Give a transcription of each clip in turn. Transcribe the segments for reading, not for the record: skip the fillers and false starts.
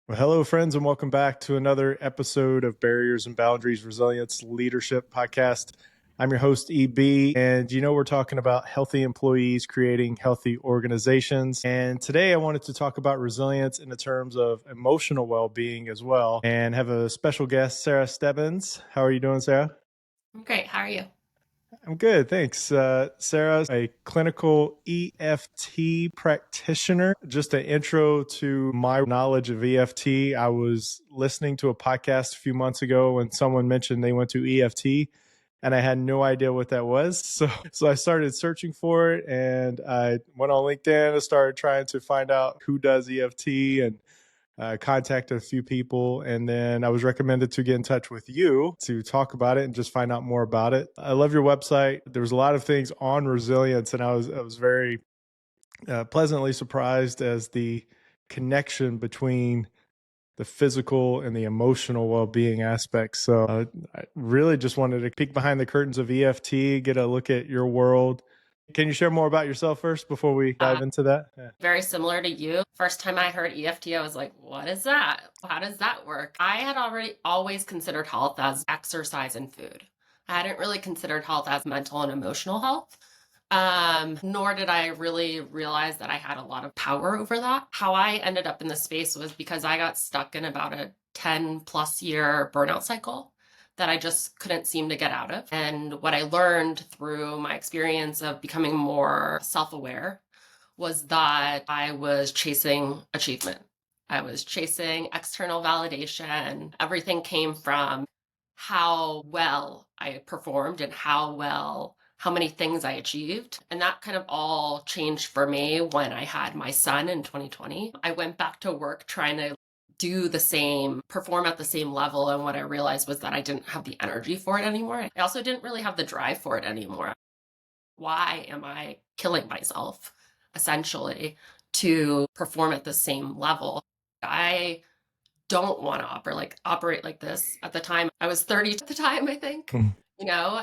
Well, hello, friends, and welcome back to another episode of Barriers and Boundaries Resilience Leadership Podcast. I'm your host, EB, and we're talking about healthy employees creating healthy organizations. And today I wanted to talk about resilience in the terms of emotional well-being as well, and have a special guest, Sarah Stebbins. How are you doing, Sarah? I'm great. How are you? I'm good, thanks. Sarah's a clinical EFT practitioner. Just an intro to my knowledge of EFT. I was listening to a podcast a few months ago when someone mentioned they went to EFT, and I had no idea what that was. So I started searching for it, and I went on LinkedIn and started trying to find out who does EFT, and contacted a few people, and then I was recommended to get in touch with you to talk about it and just find out more about it. I love your website. There was a lot of things on resilience, and I was very pleasantly surprised as the connection between the physical and the emotional well-being aspects. So I really just wanted to peek behind the curtains of EFT, get a look at your world. Can you share more about yourself first before we dive into that? Yeah. Very similar to you. First time I heard EFT, I was like, what is that? How does that work? I had always considered health as exercise and food. I hadn't really considered health as mental and emotional health. Nor did I really realize that I had a lot of power over that. How I ended up in this space was because I got stuck in about a 10 plus year burnout cycle that I just couldn't seem to get out of. And what I learned through my experience of becoming more self-aware was that I was chasing achievement. I was chasing external validation. Everything came from how well I performed and how many things I achieved. And that kind of all changed for me when I had my son in 2020. I went back to work trying to do the same, perform at the same level. And what I realized was that I didn't have the energy for it anymore. I also didn't really have the drive for it anymore. Why am I killing myself, essentially, to perform at the same level? I don't want to operate like this. At the time, I was 30 at the time, I think, Mm.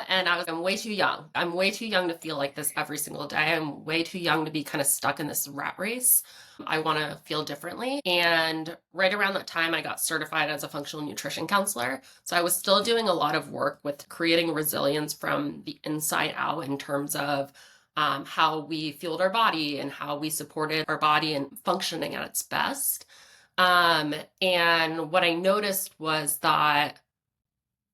and I'm way too young. I'm way too young to feel like this every single day. I'm way too young to be kind of stuck in this rat race. I want to feel differently. And right around that time, I got certified as a functional nutrition counselor. So I was still doing a lot of work with creating resilience from the inside out in terms of how we fueled our body and how we supported our body and functioning at its best. And what I noticed was that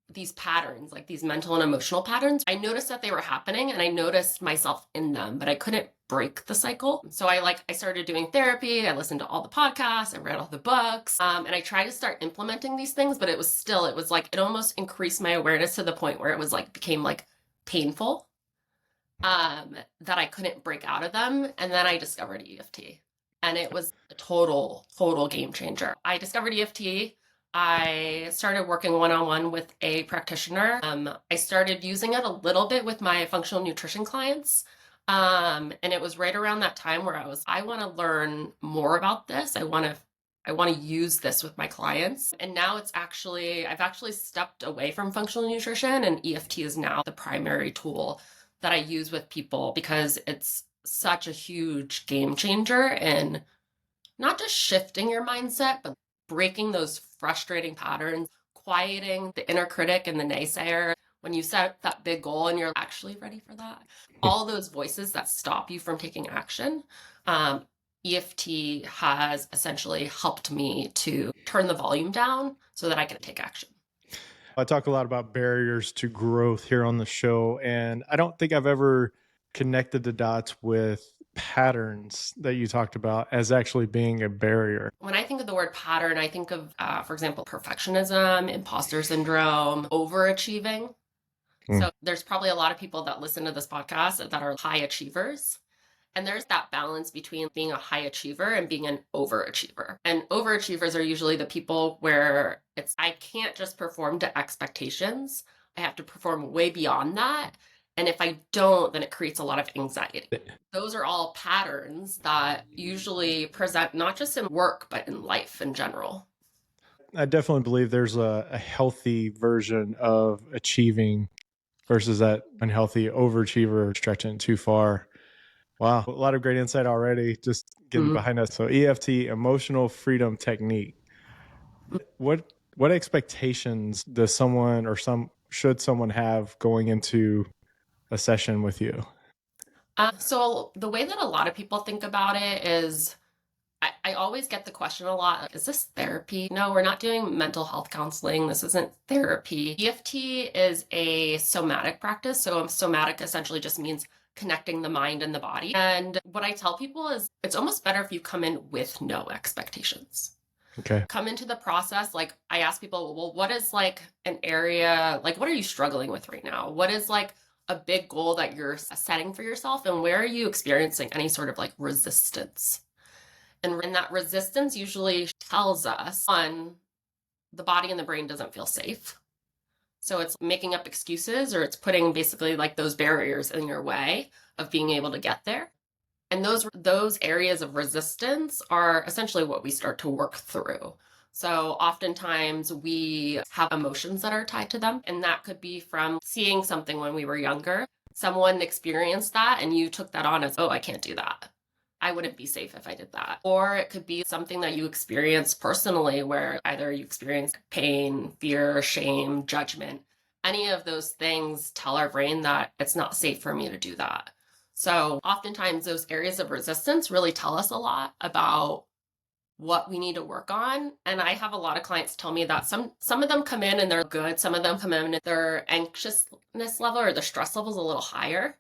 these patterns, like these mental and emotional patterns, I noticed that they were happening and I noticed myself in them, but I couldn't break the cycle. So I started doing therapy. I listened to all the podcasts, I read all the books, and I tried to start implementing these things, but it was like, it almost increased my awareness to the point where it was like, became like painful, that I couldn't break out of them. And then I discovered EFT. And it was a total game changer. I discovered EFT. I started working one-on-one with a practitioner. I started using it a little bit with my functional nutrition clients. And it was right around that time where I want to learn more about this. I want to use this with my clients. And now I've actually stepped away from functional nutrition, and EFT is now the primary tool that I use with people because it's such a huge game changer in not just shifting your mindset, but breaking those frustrating patterns, quieting the inner critic and the naysayer. When you set that big goal and you're actually ready for that, all those voices that stop you from taking action, EFT has essentially helped me to turn the volume down so that I can take action. I talk a lot about barriers to growth here on the show, and I don't think I've ever connected the dots with patterns that you talked about as actually being a barrier. When I think of the word pattern, I think of, for example, perfectionism, imposter syndrome, overachieving. So there's probably a lot of people that listen to this podcast that are high achievers. And there's that balance between being a high achiever and being an overachiever. And overachievers are usually the people where I can't just perform to expectations. I have to perform way beyond that. And if I don't, then it creates a lot of anxiety. Those are all patterns that usually present not just in work, but in life in general. I definitely believe there's a healthy version of achieving versus that unhealthy overachiever stretching too far. Wow, a lot of great insight already just getting behind us. So EFT, emotional freedom technique. What expectations does someone or should someone have going into a session with you? So the way that a lot of people think about it is I always get the question a lot, is this therapy? No, we're not doing mental health counseling. This isn't therapy. EFT is a somatic practice. So somatic essentially just means connecting the mind and the body. And what I tell people is it's almost better if you come in with no expectations. Okay. Come into the process, like I ask people, well, what is like an area, like what are you struggling with right now? What is like a big goal that you're setting for yourself? And where are you experiencing any sort of like resistance? And that resistance usually tells us, one, the body and the brain doesn't feel safe. So it's making up excuses or it's putting basically like those barriers in your way of being able to get there. And those areas of resistance are essentially what we start to work through. So oftentimes we have emotions that are tied to them, and that could be from seeing something when we were younger. Someone experienced that and you took that on as, oh, I can't do that. I wouldn't be safe if I did that. Or it could be something that you experience personally where either you experience pain, fear, shame, judgment. Any of those things tell our brain that it's not safe for me to do that. So oftentimes those areas of resistance really tell us a lot about what we need to work on. And I have a lot of clients tell me that some of them come in and they're good. Some of them come in and their anxiousness level or their stress level is a little higher.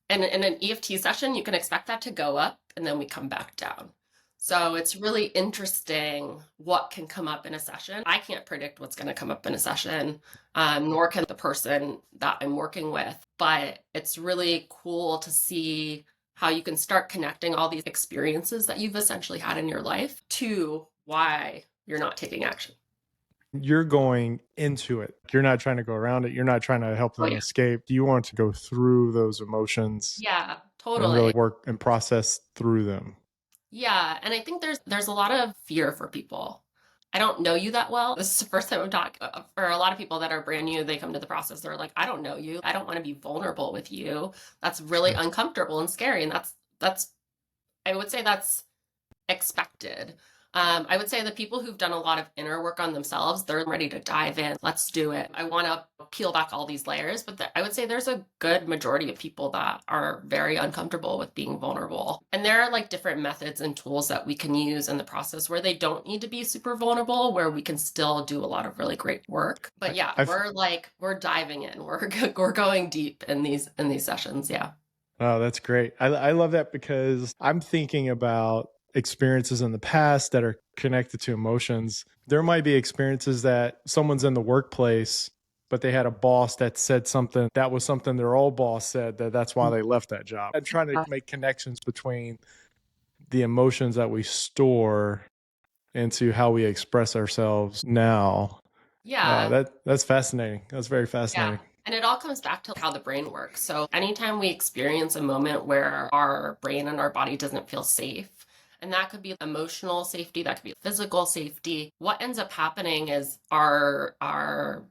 And in an EFT session, you can expect that to go up and then we come back down. So it's really interesting what can come up in a session. I can't predict what's going to come up in a session, nor can the person that I'm working with. But it's really cool to see how you can start connecting all these experiences that you've essentially had in your life to why you're not taking action. You're going into it. You're not trying to go around it. You're not trying to help Oh, them yeah. escape. You want to go through those emotions Yeah, and totally. really work and process through them. Yeah, and I think there's a lot of fear for people. I don't know you that well. This is the first time I'm talking for a lot of people that are brand new. They come to the process. They're like, I don't know you. I don't want to be vulnerable with you. That's really uncomfortable and scary. And that's I would say that's expected. I would say the people who've done a lot of inner work on themselves, they're ready to dive in. Let's do it. I want to peel back all these layers, but I would say there's a good majority of people that are very uncomfortable with being vulnerable. And there are like different methods and tools that we can use in the process where they don't need to be super vulnerable, where we can still do a lot of really great work. But yeah, we're diving in. We're going deep in these sessions. Yeah. Oh, that's great. I love that because I'm thinking about experiences in the past that are connected to emotions. There might be experiences that someone's in the workplace, but they had a boss that said something that was something their old boss said that's why they left that job. And trying to make connections between the emotions that we store into how we express ourselves now. Yeah. That's fascinating. That's very Yeah. fascinating. And it all comes back to how the brain works. So anytime we experience a moment where our brain and our body doesn't feel safe, and that could be emotional safety, that could be physical safety, what ends up happening is it's our our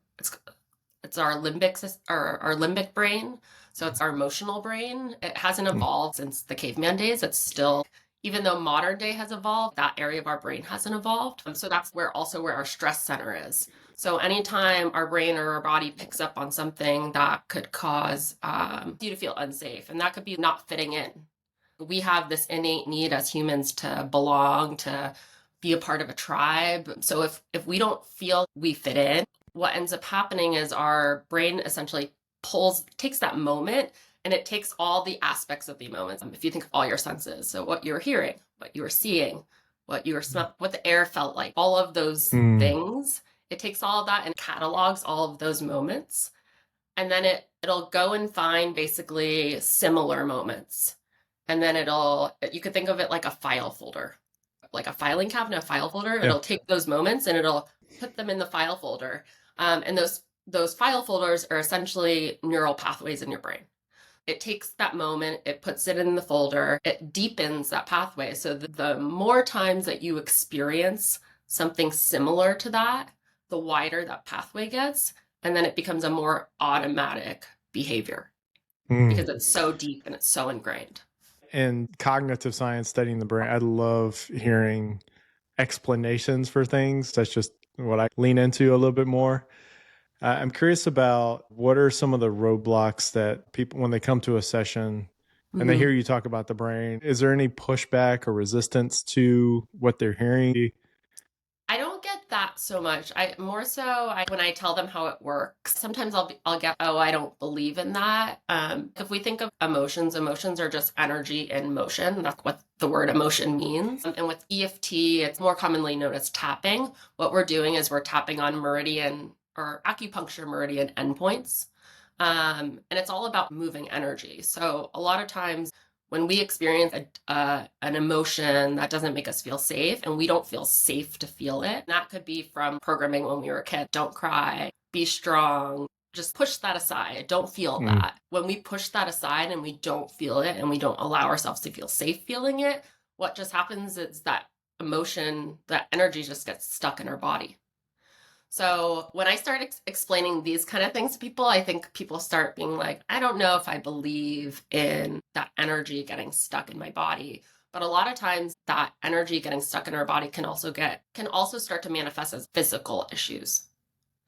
limbic brain. So it's our emotional brain. It hasn't evolved since the caveman days. It's still, even though modern day has evolved, that area of our brain hasn't evolved. So that's where our stress center is. So anytime our brain or our body picks up on something that could cause you to feel unsafe, and that could be not fitting in. We have this innate need as humans to belong, to be a part of a tribe. So if we don't feel we fit in, what ends up happening is our brain essentially takes that moment and it takes all the aspects of the moment. If you think of all your senses, so what you were hearing, what you were seeing, what you were smelling, what the air felt like, all of those things, it takes all of that and catalogs all of those moments. And then it'll go and find basically similar moments. And then you could think of it like a file folder, like a filing cabinet, a file folder. Yeah. It'll take those moments and it'll put them in the file folder. And those file folders are essentially neural pathways in your brain. It takes that moment, it puts it in the folder, it deepens that pathway. So the more times that you experience something similar to that, the wider that pathway gets. And then it becomes a more automatic behavior because it's so deep and it's so ingrained. In cognitive science, studying the brain, I love hearing explanations for things. That's just what I lean into a little bit more. I'm curious about what are some of the roadblocks that people, when they come to a session and they Mhm. hear you talk about the brain, is there any pushback or resistance to what they're hearing? I don't get that so much. I more so when I tell them how it works. Sometimes I'll get, oh, I don't believe in that. If we think of emotions, emotions are just energy in motion. That's what the word emotion means. And with EFT, it's more commonly known as tapping. What we're doing is we're tapping on meridian or acupuncture meridian endpoints. And it's all about moving energy. So a lot of times when we experience an emotion that doesn't make us feel safe and we don't feel safe to feel it, that could be from programming when we were a kid. Don't cry, be strong, just push that aside. Don't feel Mm. that. When we push that aside and we don't feel it and we don't allow ourselves to feel safe feeling it, what just happens is that emotion, that energy just gets stuck in our body. So when I start explaining these kind of things to people, I think people start being like, I don't know if I believe in that energy getting stuck in my body. But a lot of times that energy getting stuck in our body can also start to manifest as physical issues.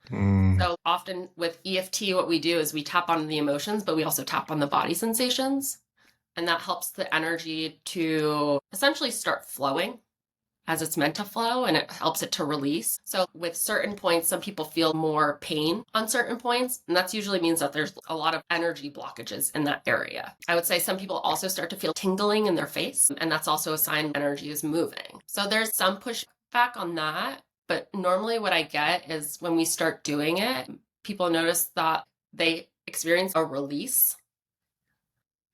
Mm. So often with EFT, what we do is we tap on the emotions, but we also tap on the body sensations. And that helps the energy to essentially start flowing as it's meant to flow, and it helps it to release. So with certain points, some people feel more pain on certain points, and that usually means that there's a lot of energy blockages in that area. I would say some people also start to feel tingling in their face, and that's also a sign energy is moving. So there's some pushback on that, but normally what I get is when we start doing it, people notice that they experience a release.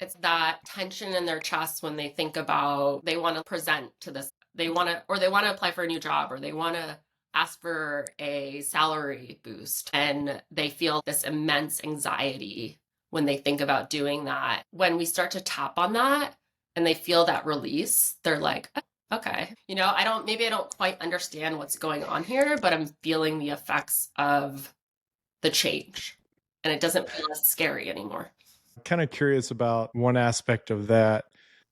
It's that tension in their chest when they think about they want to present to this, they want to apply for a new job, or they want to ask for a salary boost, and they feel this immense anxiety when they think about doing that. When we start to tap on that and they feel that release, they're like, "Oh, okay, I don't quite understand what's going on here, but I'm feeling the effects of the change, and it doesn't feel as scary anymore." Kind of curious about one aspect of that.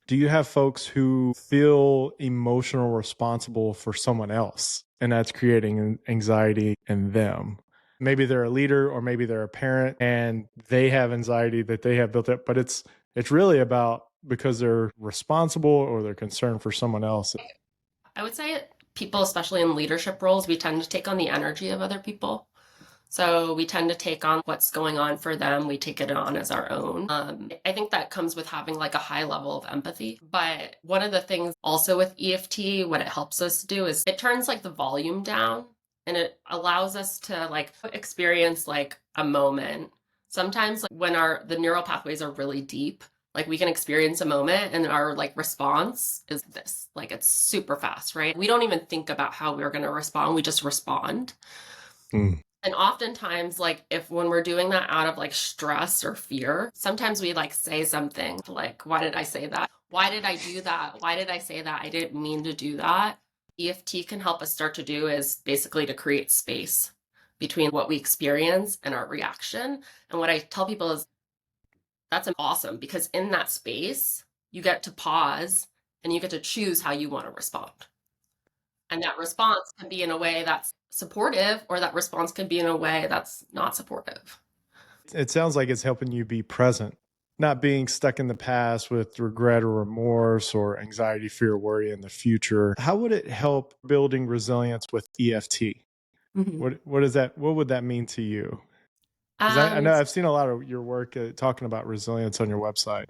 Do you have folks who feel emotional responsible for someone else and that's creating anxiety in them? Maybe they're a leader or maybe they're a parent and they have anxiety that they have built up, but it's really about because they're responsible or they're concerned for someone else. I would say people, especially in leadership roles, we tend to take on the energy of other people. So we tend to take on what's going on for them. We take it on as our own. I think that comes with having like a high level of empathy. But one of the things also with EFT, what it helps us do is it turns like the volume down, and it allows us to like experience like a moment. Sometimes like, when the neural pathways are really deep, like we can experience a moment and our like response is this, like it's super fast, right? We don't even think about how we're going to respond. We just respond. Mm. And oftentimes, like if when we're doing that out of like stress or fear, sometimes we like say something like, why did I say that? Why did I do that? Why did I say that? I didn't mean to do that. EFT can help us start to do is basically to create space between what we experience and our reaction. And what I tell people is that's awesome, because in that space, you get to pause and you get to choose how you want to respond. And that response can be in a way that's supportive, or that response can be in a way that's not supportive. It sounds like it's helping you be present, not being stuck in the past with regret or remorse or anxiety, fear, worry in the future. How would it help building resilience with EFT? Mhm. What is that? What would that mean to you? Because I Um, know I've seen a lot of your work talking about resilience on your website.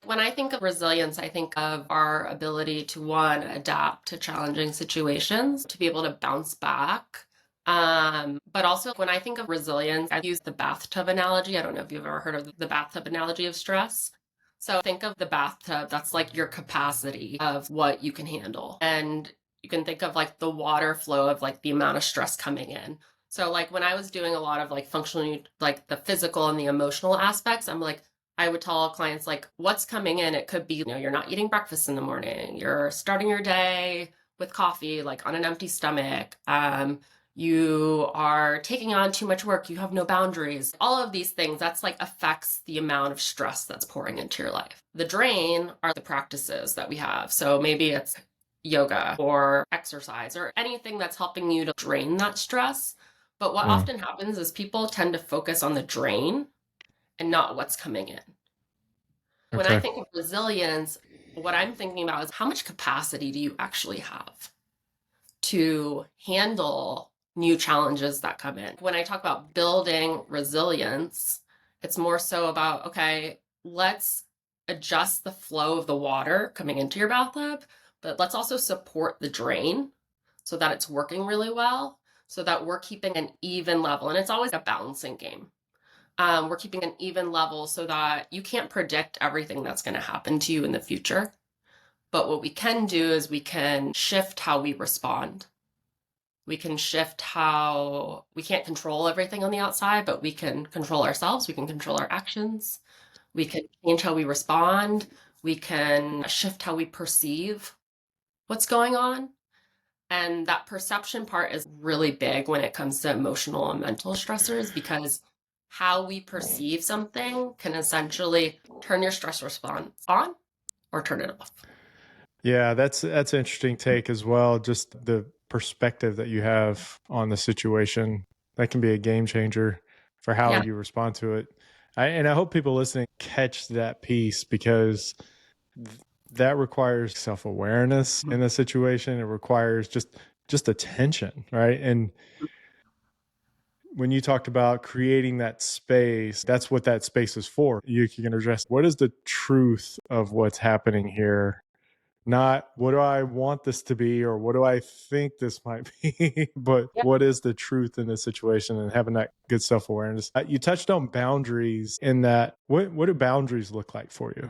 when I think of resilience, I think of our ability to one, adapt to challenging situations, to be able to bounce back. But also when I think of resilience, I use the bathtub analogy. I don't know if you've ever heard of the bathtub analogy of stress. So think of the bathtub, that's like your capacity of what you can handle. And you can think of like the water flow of like the amount of stress coming in. So like when I was doing a lot of like functionally like the physical and the emotional aspects, I'm like, I would tell clients like what's coming in. It could be, you're not eating breakfast in the morning. You're starting your day with coffee, like on an empty stomach. You are taking on too much work. You have no boundaries. All of these things, that's like affects the amount of stress that's pouring into your life. The drain are the practices that we have. So maybe it's yoga or exercise or anything that's helping you to drain that stress. But what often happens is people tend to focus on the drain and not what's coming in. When I Okay. think of resilience, what I'm thinking about is how much capacity do you actually have to handle new challenges that come in? When I talk about building resilience, it's more so about, okay, let's adjust the flow of the water coming into your bathtub, but let's also support the drain so that it's working really well, so that we're keeping an even level. And it's always a balancing game. We're keeping an even level so that you can't predict everything that's going to happen to you in the future. But what we can do is we can shift how we respond. We can shift how we can't control everything on the outside, but we can control ourselves. We can control our actions. We can change how we respond. We can shift how we perceive what's going on. And that perception part is really big when it comes to emotional and mental stressors, because how we perceive something can essentially turn your stress response on or turn it off. Yeah, that's an interesting take as well. Just the perspective that you have on the situation, that can be a game changer for how Yeah. you respond to it. And I hope people listening catch that piece, because that requires self-awareness in the situation. It requires just attention, right? And when you talked about creating that space, that's what that space is for. You can address what is the truth of what's happening here, not what do I want this to be or what do I think this might be, but Yep. what is the truth in this situation, and having that good self-awareness. You touched on boundaries in that. What do boundaries look like for you?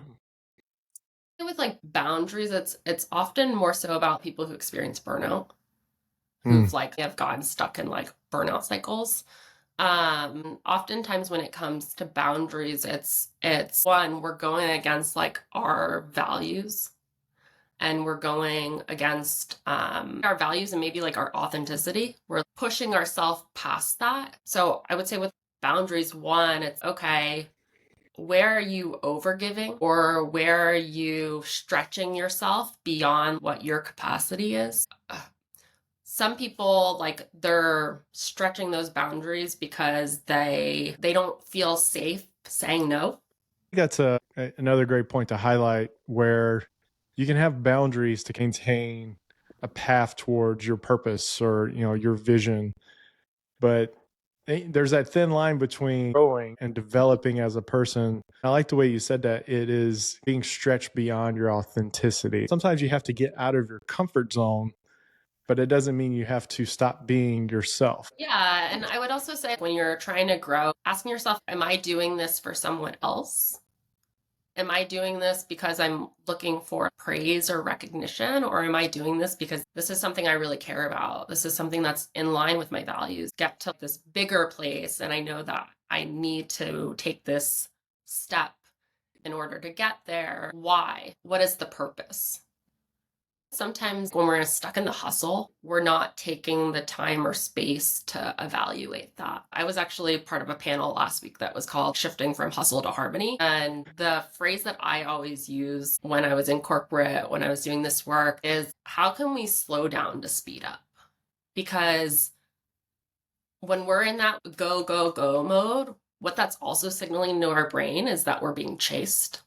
With like boundaries, it's often more so about people who experience burnout, Hmm. who've like have gotten stuck in like burnout cycles. Oftentimes when it comes to boundaries, it's one, we're going against like our values, and we're going against our values and maybe like our authenticity. We're pushing ourselves past that. So I would say with boundaries, one, it's okay, where are you overgiving, or where are you stretching yourself beyond what your capacity is? Some people, like, they're stretching those boundaries because they don't feel safe saying no. That's another great point to highlight, where you can have boundaries to maintain a path towards your purpose or your vision, but there's that thin line between growing and developing as a person. I like the way you said that it is being stretched beyond your authenticity. Sometimes you have to get out of your comfort zone, but it doesn't mean you have to stop being yourself. Yeah, and I would also say when you're trying to grow, asking yourself, am I doing this for someone else? Am I doing this because I'm looking for praise or recognition? Or am I doing this because this is something I really care about? This is something that's in line with my values. Get to this bigger place, and I know that I need to take this step in order to get there. Why? What is the purpose? Sometimes when we're stuck in the hustle, we're not taking the time or space to evaluate that. I was actually part of a panel last week that was called Shifting from Hustle to Harmony. And the phrase that I always use when I was in corporate, when I was doing this work, is how can we slow down to speed up? Because when we're in that go, go, go mode, what that's also signaling to our brain is that we're being chased.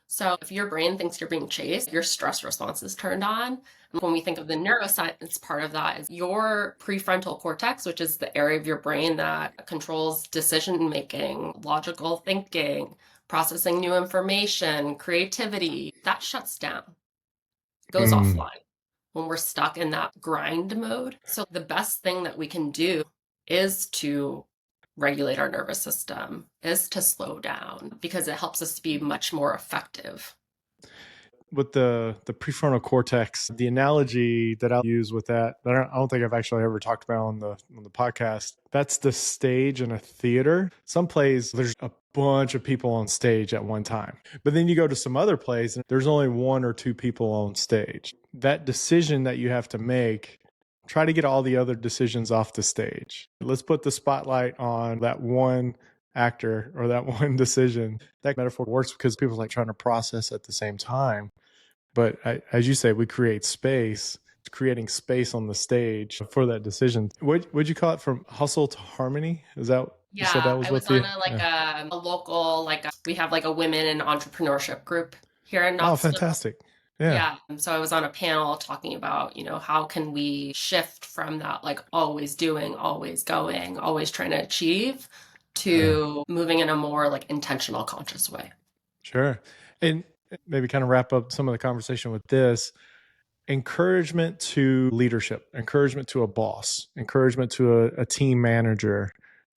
So if your brain thinks you're being chased, your stress response is turned on. When we think of the neuroscience part of that, is your prefrontal cortex, which is the area of your brain that controls decision making, logical thinking, processing new information, creativity, that shuts down, goes Mm. offline when we're stuck in that grind mode. So the best thing that we can do is to regulate our nervous system, is to slow down, because it helps us to be much more effective. With the prefrontal cortex, the analogy that I'll use with that, I don't think I've actually ever talked about on the podcast. That's the stage in a theater. Some plays, there's a bunch of people on stage at one time, but then you go to some other plays and there's only one or two people on stage. That decision that you have to make, try to get all the other decisions off the stage. Let's put the spotlight on that one actor or that one decision. That metaphor works because people are like trying to process at the same time. But as you say, we create space, creating space on the stage for that decision. What'd you call it, from hustle to harmony? Is that, you said that Yeah, was I what was on the, a local we have like a women in entrepreneurship group here in oh, Knoxville. fantastic. Yeah. Yeah, so I was on a panel talking about, how can we shift from that like always doing, always going, always trying to achieve Yeah. to moving in a more like intentional, conscious way. Sure. And maybe kind of wrap up some of the conversation with this: encouragement to leadership, encouragement to a boss, encouragement to a team manager,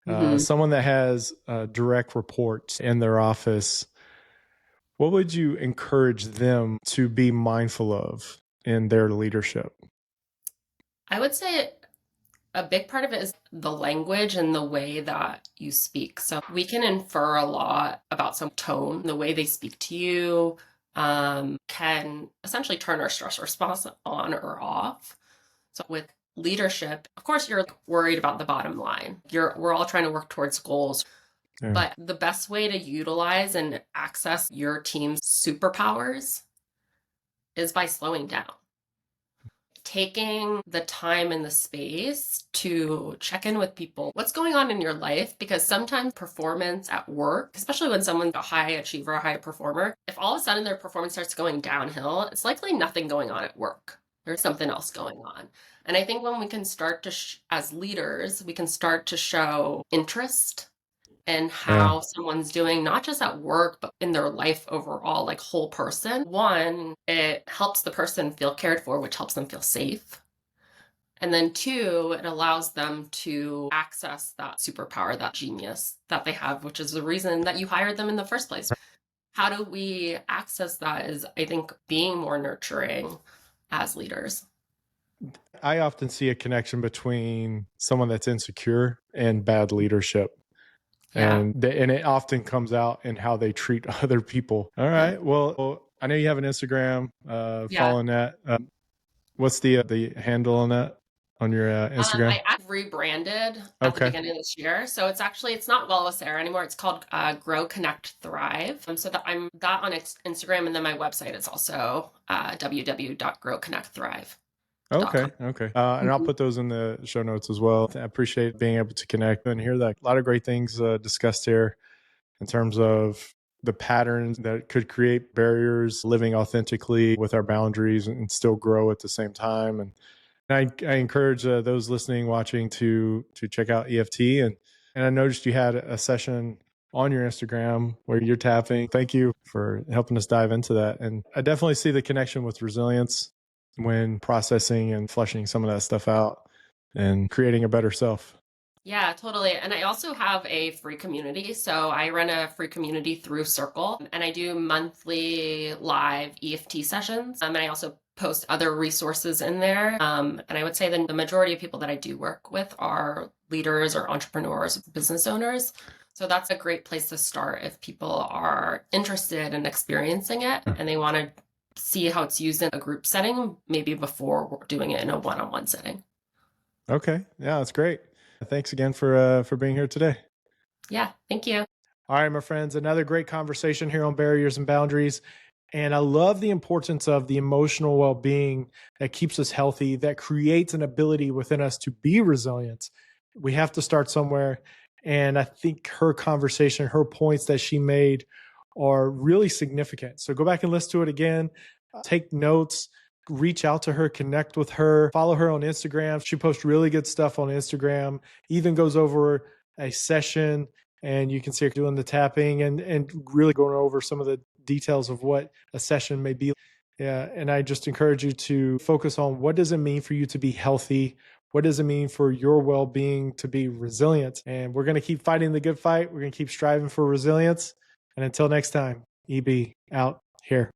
Hmm. someone that has direct reports in their office. What would you encourage them to be mindful of in their leadership? I would say a big part of it is the language and the way that you speak. So we can infer a lot about some tone, the way they speak to you, can essentially turn our stress response on or off. So with leadership, of course, you're worried about the bottom line. We're all trying to work towards goals, Yeah. but the best way to utilize and access your team's superpowers is by slowing down, taking the time and the space to check in with people. What's going on in your life? Because sometimes performance at work, especially when someone's a high achiever, a high performer, if all of a sudden their performance starts going downhill, it's likely nothing going on at work. There's something else going on. And I think when we can start to, as leaders, we can start to show interest and Yeah. how someone's doing, not just at work, but in their life overall, like whole person. One, it helps the person feel cared for, which helps them feel safe. And then two, it allows them to access that superpower, that genius that they have, which is the reason that you hired them in the first place. How do we access that is, I think, being more nurturing as leaders. I often see a connection between someone that's insecure and bad leadership. Yeah. And it often comes out in how they treat other people. All Yeah. right. Well, I know you have an Instagram, Yeah. following that. What's the handle on that, on your Instagram? I rebranded at the Okay. beginning of this year, so it's not Well with Sarah anymore. It's called Grow, Connect, Thrive. So that I'm that on Instagram, and then my website is also www.growconnectthrive.com. Okay. Okay. And I'll Mhm. put those in the show notes as well. I appreciate being able to connect and hear that. A lot of great things discussed here in terms of the patterns that could create barriers, living authentically with our boundaries and still grow at the same time. And I encourage those listening, watching to check out EFT. And I noticed you had a session on your Instagram where you're tapping. Thank you for helping us dive into that. And I definitely see the connection with resilience when processing and flushing some of that stuff out and creating a better self. Yeah, totally. And I also have a free community. So I run a free community through Circle, and I do monthly live EFT sessions. And I also post other resources in there. And I would say the majority of people that I do work with are leaders or entrepreneurs, business owners. So that's a great place to start if people are interested in experiencing it and they want to see how it's used in a group setting, maybe before doing it in a one-on-one setting. Okay. Yeah, that's great. Thanks again for being here today. Yeah, thank you. All right, my friends, another great conversation here on Barriers and Boundaries. And I love the importance of the emotional well-being that keeps us healthy, that creates an ability within us to be resilient. We have to start somewhere. And I think her conversation, her points that she made are really significant. So go back and listen to it again, take notes, reach out to her, connect with her, follow her on Instagram. She posts really good stuff on Instagram, even goes over a session, and you can see her doing the tapping and really going over some of the details of what a session may be. Yeah. And I just encourage you to focus on, what does it mean for you to be healthy? What does it mean for your well-being to be resilient? And we're going to keep fighting the good fight. We're going to keep striving for resilience. And until next time, EB out here.